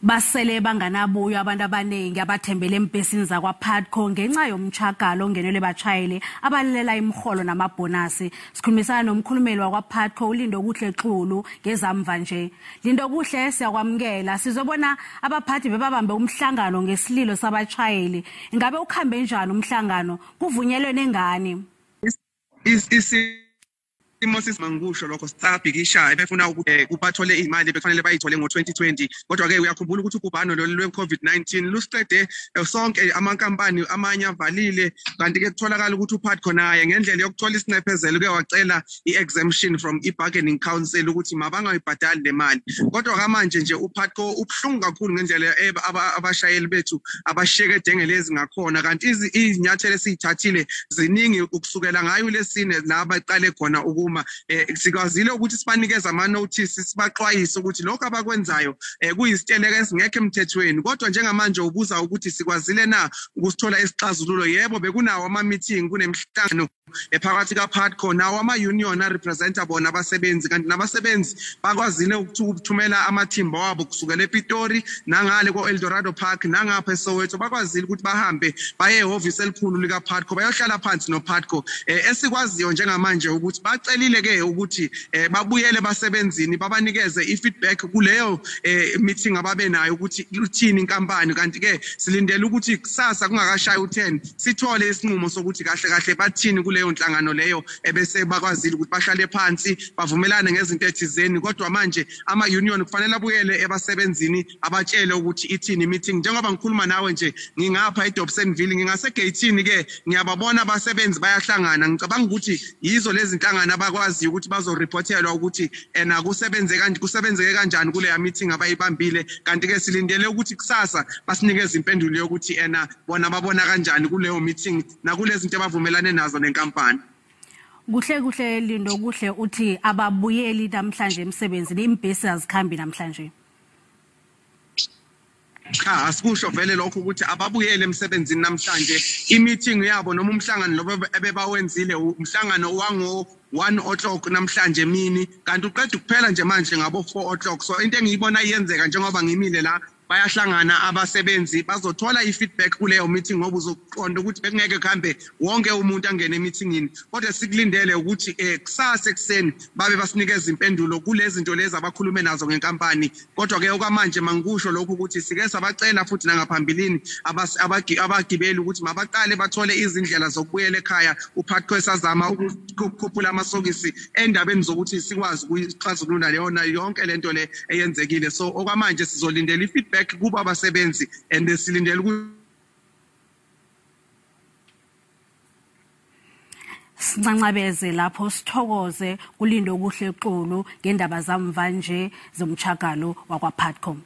Basele banganabuyo abantu abanengi abathembele eembhesini zakwa-PUTCO ngenca yomtjhagalo ongenelwe batjhayeli abalilela imirholo namabhonasi. Sikhulumisana nomkhulumeli wakwa-PUTCO uLindokuhle Xulu ngezamuva nje. Lindokuhle, siyakwamukela. Sizobona abaphathi bebabambe umhlangano ngesililo sabatjhayeli. Ingabe ukhambe njani umhlangano? Kuvunyelwe nengani? Moses Mangusho lokho sicabhikisha befuna ukuthi kubathole imali bekufanele bayithole ngo2020 kodwa ke uyakhumbula ukuthi ubhubhano lwe-COVID-19 lusiqede sonke amankampani amanye avalile kanti ke kutholakala ukuthi uPUTCO naye ngendlela yokuthola isinxephezelo ke wacela i-exemption from i-bargaining council ukuthi mabangayibhadali le mali kodwa kamanje nje uPUTCO ubhlungu kakhulu ngendlela abashayeli bethu abashiyeke dengelezi ngakhona kanti izinyathelo esizithathile ziningi ukusukela ngayo lesine la baqale khona sikwazile ukuthi sibanikeze ama-notice sibaxwayise ukuthi lokho abakwenzayo kuyisiteleka esingekho emthethweni kodwa njengamanje ubuza ukuthi sikwazile na ukusithola isixazululo. Yebo, bekunawo ama-meeting kunemhlangano phakathi kaPUTCO nawo ama-union arepresenta bona abasebenzi kanti nabasebenzi bakwazile ukuthumela amathimba wabo kusukela ePitori nangale ko-Eldorado Park nangapha eSoweto bakwazile ukuthi bahambe baye ehhovisi elikhulu likaPUTCO bayohlala phansi noPUTCO. Esikwaziyo njengamanje ukuthi bacelile ke ukuthi babuyele basebenzini babanikeze i-feedback kuleyo meeting ababenayo ukuthi uthini inkampani kanti ke silindele ukuthi kusasa kungakashayi u10 sithole isinqumo sokuthi kahle kahle bathini kuleyo nhlangano leyo ebese bakwazile ukuthi bahlale phansi bavumelane ngezinto ethizeni kodwa manje ama-union kufanele abuyele ebasebenzini abatshele ukuthi ithini meeting. Njengoba ngikhuluma nawe nje ngingapha eDobsonville ngingasegatini ke ngiyababona abasebenzi bayahlangana ngicabanga ukuthi yizo lezi nhlangano abakwazi ukuthi bazoreportelwa ukuthi kusebenzeke kanjani kuleya meeting abayibambile kanti ke silindele ukuthi kusasa basinikeze impendulo yokuthi bona babona kanjani kuleyo meeting nakulezi zinto abavumelane nazo nenkampani. Kuhle Lindokuhle uthi ababuyeli namhlanje emsebenzini imbhesi azikhambi namhlanje. Cha, asikusho vele lokho ukuthi ababuyele emsebenzini namhlanje. I-meeting yabo noma umhlangano lobo ebebawenzile umhlangano wango-1 o'clock namhlanje emini kanti uqeda ukuphela nje manje ngabo 4 o'clock. So into engiyibona iyenzeka njengoba ngimile la bayahlangana abasebenzi bazothola i-feedback kuleyo meeting ngoba uzoqonda ukuthi bekungeke kuhambe wonke umuntu angene emeetingini kodwa sikulindele ukuthi kusasa ekseni babe basinikeza impendulo kulezi zinto lezi abakhulume nazo ngenkampani kodwa ke okwamanje mangikusho lokho ukuthi sike sabacela futhi nangaphambilini abagibeli ukuthi mabaqale bathole izindlela zokubuyela ekhaya. uPUTCO esazama ukukhuphula amasokisi endabeni zokuthi sikwazi ukuyixazulula yonke lento le eyenzekile. So okwamanje sizolindela i-feedback kuba abasebenzi and silindele Sincancabeze lapho sithokoze kuLindokuhle Xulu ngendaba zamuva nje zomtjhagalo wakwa-PUTCO.